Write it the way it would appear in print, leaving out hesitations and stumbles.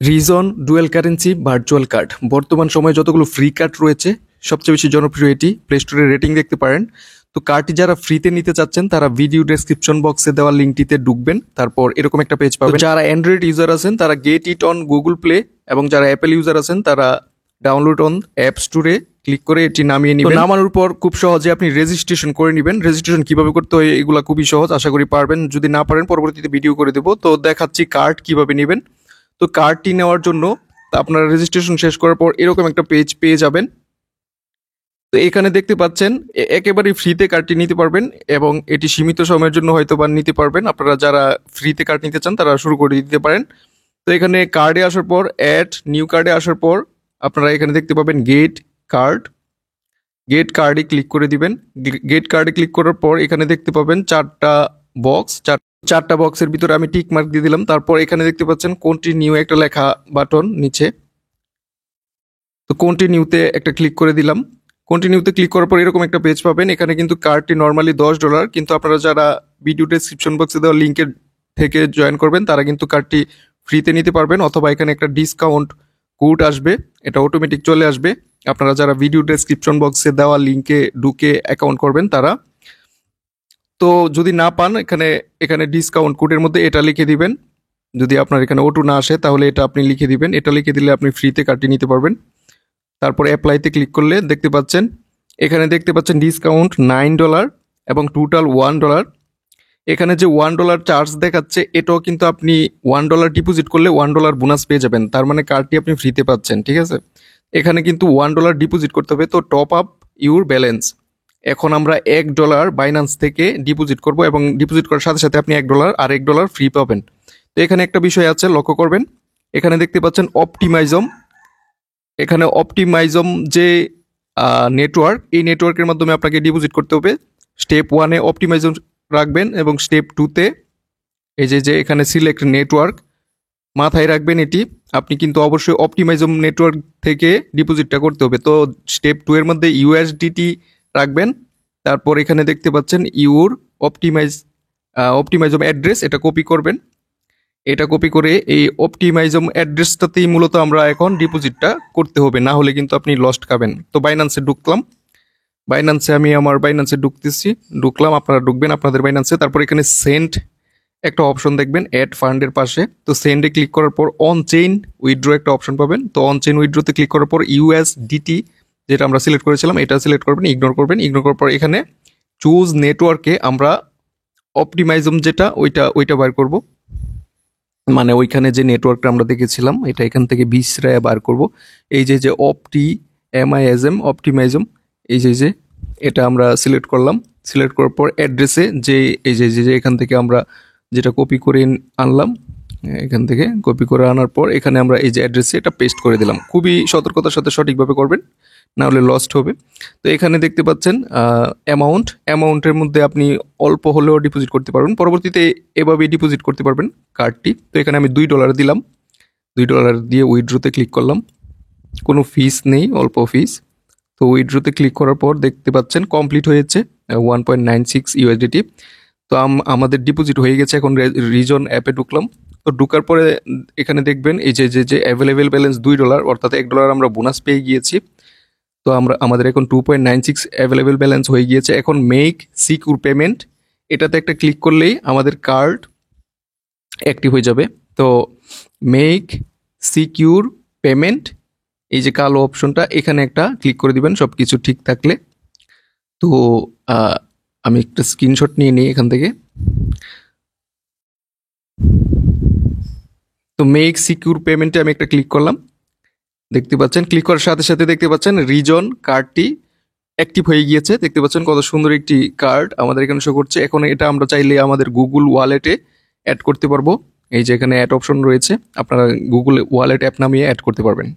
Reason dual currency virtual card বর্তমান সময়ে যতগুলো ফ্রি কার্ড রয়েছে সবচেয়ে বেশি জনপ্রিয় এটি। প্লে স্টোরে রেটিং দেখতে পারেন। তো কার্ডটি যারা ফ্রিতে নিতে চাচ্ছেন তারা ভিডিও ডেসক্রিপশন বক্সে দেওয়া লিঙ্কটিতে ঢুকবেন, তারপর এরকম একটা পেজ পাবেন। যারা অ্যান্ড্রয়েড ইউজার আছেন তারা get it on Google play, এবং যারা অ্যাপেল ইউজার আছেন তারা ডাউনলোড অন অ্যাপ স্টোরে ক্লিক করে এটি নামিয়ে নেবেন। নামানোর পর খুব সহজে আপনি রেজিস্ট্রেশন করে নেবেন। রেজিস্ট্রেশন কিভাবে করতে হয় এগুলো খুবই সহজ, আশা করি পারবেন। যদি না পারেন পরবর্তীতে ভিডিও করে দেবো। তো দেখাচ্ছি কার্ড কিভাবে নেবেন। তো কার্ডটি নেওয়ার জন্য আপনারা রেজিস্ট্রেশন শেষ করার পর এরকম একটা পেজ পেয়ে যাবেন। তো এখানে দেখতে পাচ্ছেন একেবারেই ফ্রিতে কার্ডটি নিতে পারবেন, এবং এটি সীমিত সময়ের জন্য হয়তো বা নিতে পারবেন। আপনারা যারা ফ্রিতে কার্ড নিতে চান তারা শুরু করে দিতে পারেন। তো এখানে কার্ডে আসার পর অ্যাড নিউ কার্ডে আসার পর আপনারা এখানে দেখতে পাবেন গেট কার্ড। গেট কার্ডে ক্লিক করে দিবেন। গেট কার্ডে ক্লিক করার পর এখানে দেখতে পাবেন চারটা বক্সের ভিতরে আমি টিক মার্ক দিয়ে দিলাম। তারপর এখানে দেখতে পাচ্ছেন কন্টিনিউ একটা লেখা বাটন নিচে, তো কন্টিনিউতে একটা ক্লিক করে দিলাম। কন্টিনিউতে ক্লিক করার পর এরকম একটা পেজ পাবেন। এখানে কিন্তু কার্ডটি নর্মালি $10, কিন্তু আপনারা যারা ভিডিও ডেসক্রিপশন বক্সে দেওয়া লিঙ্কের থেকে জয়েন করবেন তারা কিন্তু কার্ডটি ফ্রিতে নিতে পারবেন, অথবা এখানে একটা ডিসকাউন্ট কোড আসবে, এটা অটোমেটিক চলে আসবে। আপনারা যারা ভিডিও ডেসক্রিপশন বক্সে দেওয়া লিঙ্কে ঢুকে অ্যাকাউন্ট করবেন তারা। তো যদি না পান এখানে ডিসকাউন্ট কোডের মধ্যে এটা লিখে দিবেন। যদি আপনার এখানে ওটু না আসে তাহলে এটা আপনি লিখে দিবেন। এটা লিখে দিলে আপনি ফ্রিতে কার্ডটি নিতে পারবেন। তারপর অ্যাপ্লাইতে ক্লিক করলে দেখতে পাচ্ছেন এখানে দেখতে পাচ্ছেন ডিসকাউন্ট $9 এবং টোটাল $1। এখানে যে $1 চার্জ দেখাচ্ছে এটাও কিন্তু আপনি $1 ডিপোজিট করলে $1 বোনাস পেয়ে যাবেন। তার মানে কার্ডটি আপনি ফ্রিতে পাচ্ছেন, ঠিক আছে। এখানে কিন্তু $1 ডিপোজিট করতে হবে। তো টপ আপ ইউর ব্যালেন্স, এখন আমরা $1 বাইন্যান্স থেকে ডিপোজিট করব, এবং ডিপোজিট করার সাথে সাথে আপনি $1 আর $1 ফ্রি পাবেন। তো এখানে একটা বিষয় আছে, লক্ষ্য করবেন। এখানে দেখতে পাচ্ছেন অপটিমাইজম। এখানে অপটিমাইজম যে নেটওয়ার্ক, এই নেটওয়ার্কের মাধ্যমে আপনাকে ডিপোজিট করতে হবে। স্টেপ 1-এ অপটিমাইজম রাখবেন, এবং স্টেপ 2-তে এই যে এখানে সিলেক্ট নেটওয়ার্ক মাথায় রাখবেন। এটি আপনি কিন্তু অবশ্যই অপটিমাইজম নেটওয়ার্ক থেকে ডিপোজিটটা করতে হবে। তো স্টেপ 2 এর মধ্যে USDT রাখবেন। তারপর এখানে দেখতে পাচ্ছেন ইউর অপটিমাইজম অ্যাড্রেস, এটা কপি করবেন। এটা কপি করে এই অপটিমাইজম অ্যাড্রেসটাতেই মূলত আমরা এখন ডিপোজিটটা করতে হবে, না হলে কিন্তু আপনি লস্ট খাবেন। তো বাইন্যান্সে ঢুকলাম, আমি আমার বাইন্যান্সে ঢুকলাম, আপনারা ঢুকবেন আপনাদের বাইন্যান্সে। তারপর এখানে সেন্ড একটা অপশন দেখবেন অ্যাড ফান্ডের পাশে। তো সেন্ডে ক্লিক করার পর অন চেইন উইথড্র একটা অপশন পাবেন। তো অন চেইন উইথড্রতে ক্লিক করার পর USDT যেটা আমরা সিলেক্ট করেছিলাম এটা সিলেক্ট করবেন, ইগনোর করার পর এখানে চুজ নেটওয়ার্কে আমরা অপটিমাইজম যেটা ওইটা বার করব। মানে ওইখানে যে নেটওয়ার্কটা আমরা দেখেছিলাম এটা এখান থেকে বিসরায় বার করব। এই যে অপটিমাইজম, এই যে এটা আমরা সিলেক্ট করলাম। সিলেক্ট করার পর অ্যাড্রেসে যে এই যে এখান থেকে আমরা যেটা কপি করে আনলাম, এখান থেকে কপি করে আনার পর এখানে আমরা এই যে অ্যাড্রেসে এটা পেস্ট করে দিলাম। খুবই সতর্কতার সাথে সঠিকভাবে করবেন, না হলে লস্ট হবে। তো এখানে দেখতে পাচ্ছেন অ্যামাউন্টের মধ্যে আপনি অল্প হলেও ডিপোজিট করতে পারবেন। পরবর্তীতে এভাবেই ডিপোজিট করতে পারবেন কার্ডটি। তো এখানে আমি $2 দিলাম। $2 দিয়ে উইথড্রোতে ক্লিক করলাম। কোনো ফিস নেই, অল্প ফিস। তো উইথড্রোতে ক্লিক করার পর দেখতে পাচ্ছেন কমপ্লিট হয়েছে 1.96 USDT। তো আমাদের ডিপোজিট হয়ে গেছে। এখন রিজন অ্যাপে ঢুকলাম। তো ঢুকার পরে এখানে দেখবেন এই যে অ্যাভেলেবেল ব্যালেন্স $2, অর্থাৎ $1 আমরা বোনাস পেয়ে গিয়েছি। তো আমাদের এখন 2.96 অ্যাভেলেবেল ব্যালেন্স হয়ে গিয়েছে। এখন মেক সিকিউর পেমেন্ট এটাতে একটা ক্লিক করলেই আমাদের কার্ড অ্যাক্টিভ হয়ে যাবে। তো মেক সিকিউর পেমেন্ট, এই যে কালো অপশনটা এখানে একটা ক্লিক করে দিবেন সব কিছু ঠিক থাকলে। তো আমি একটা স্ক্রিনশট নিয়ে নিই এখান থেকে। তো মেক সিকিউর পেমেন্টে আমি একটা ক্লিক করলাম। দেখতে পাচ্ছেন ক্লিক করার সাথে সাথে দেখতে পাচ্ছেন রিজন কার্ডটি অ্যাক্টিভ হয়ে গিয়েছে। দেখতে পাচ্ছেন কত সুন্দর একটি কার্ড আমাদের এখানে শো করছে। এখন এটা আমরা চাইলে আমাদের গুগল ওয়ালেটে অ্যাড করতে পারবো। এই যে এখানে অ্যাড অপশন রয়েছে, আপনারা গুগল ওয়ালেট অ্যাপ নামিয়ে অ্যাড করতে পারবেন।